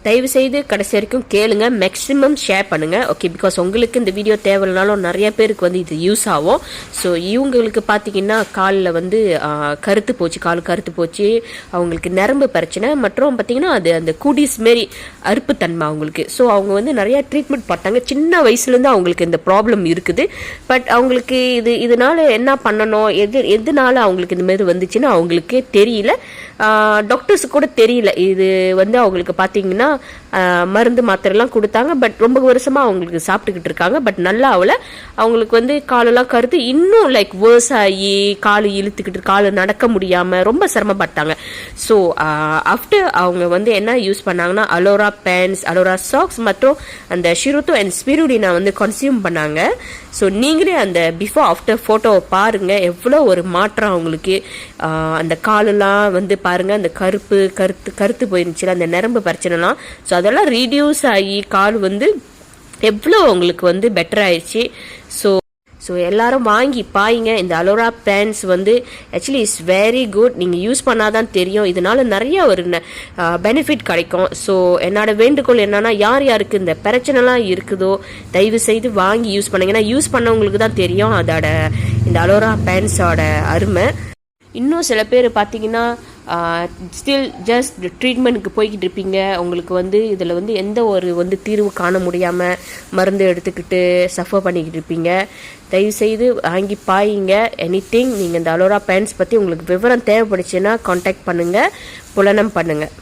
தயவு செய்து கடைசி வரைக்கும் கேளுங்க, மேக்ஸிமம் ஷேர் பண்ணுங்கள். ஓகே, பிகாஸ் உங்களுக்கு இந்த வீடியோ தேவையில்லைனாலும் நிறைய பேருக்கு வந்து இது யூஸ் ஆகும். ஸோ இவங்களுக்கு பார்த்தீங்கன்னா காலில் வந்து கருத்து போச்சு, அவங்களுக்கு நரம்பு பிரச்சனை மற்றும் பார்த்தீங்கன்னா அது அந்த குடிஸ் மாரி அறுப்புத்தன்மை அவங்களுக்கு. ஸோ அவங்க வந்து நிறையா ட்ரீட்மெண்ட் பார்த்தாங்க. சின்ன வயசுலேருந்து அவங்களுக்கு இந்த ப்ராப்ளம் இருக்குது. பட் அவங்களுக்கு இதனால என்ன பண்ணணும், எதனால அவங்களுக்கு இந்த மாதிரி வந்துச்சுன்னு அவங்களுக்கே தெரியல, டாக்டர்ஸுக்கு கூட தெரியல. இது வந்து அவங்களுக்கு பார்த்தீங்கன்னா மருந்து மாத்திரைலாம் கொடுத்தாங்க. பட் ரொம்ப வருஷமாக அவங்களுக்கு சாப்பிட்டுக்கிட்டு இருக்காங்க. பட் நல்லா அவளை அவங்களுக்கு வந்து காலெல்லாம் கருத்து இன்னும் லைக் வேர்ஸ் ஆகி காலு இழுத்துக்கிட்டு காலு நடக்க முடியாமல் ரொம்ப சிரமப்பட்டாங்க. ஸோ ஆஃப்டர் அவங்க வந்து என்ன யூஸ் பண்ணாங்கன்னா அலோரா பேன்ஸ், அலோரா சாக்ஸ் மற்றும் அந்த ஷிருத்தோ அண்ட் ஸ்பிருடினா வந்து கன்சியூம் பண்ணாங்க. ஸோ நீங்களே அந்த பிஃபோர் ஆஃப்டர் ஃபோட்டோவை பாருங்கள், எவ்வளோ ஒரு மாற்றம் அவங்களுக்கு. அந்த காலெல்லாம் வந்து பாருங்கள், அந்த கருத்து போயிருந்துச்சுல அந்த நரம்பு பிரச்சனைலாம். ஸோ அதெல்லாம் ரீடியூஸ் ஆகி கால் வந்து எவ்வளோ அவங்களுக்கு வந்து பெட்டர் ஆயிடுச்சு. ஸோ எல்லாரும் வாங்கி பாயுங்க. இந்த அலோரா பேன்ஸ் வந்து ஆக்சுவலி இட்ஸ் வெரி குட். நீங்கள் யூஸ் பண்ணாதான் தெரியும், இதனால நிறைய ஒரு பெனிஃபிட் கிடைக்கும். ஸோ என்னோட வேண்டுகோள் என்னன்னா, யாருக்கு இந்த பிரச்சனைலாம் இருக்குதோ தயவு செய்து வாங்கி யூஸ் பண்ணுங்க. ஏன்னா யூஸ் பண்ணவங்களுக்கு தான் தெரியும் அதோட இந்த அலோரா பேன்ஸோட அருமை. இன்னும் சில பேர் பார்த்தீங்கன்னா ஸ்டில் ஜஸ்ட் ட்ரீட்மெண்ட்டுக்கு போய்கிட்டு இருப்பீங்க. உங்களுக்கு வந்து இதில் வந்து எந்த ஒரு வந்து தீர்வு காண முடியாமல் மருந்து எடுத்துக்கிட்டு சஃபர் பண்ணிக்கிட்டு இருப்பீங்க. தயவுசெய்து வாங்கி பாயுங்க. நீங்கள் இந்த அலோரா பேன்ஸ் பற்றி உங்களுக்கு விவரம் தேவைப்படுச்சுன்னா கான்டாக்ட் பண்ணுங்கள், புலனம் பண்ணுங்கள்.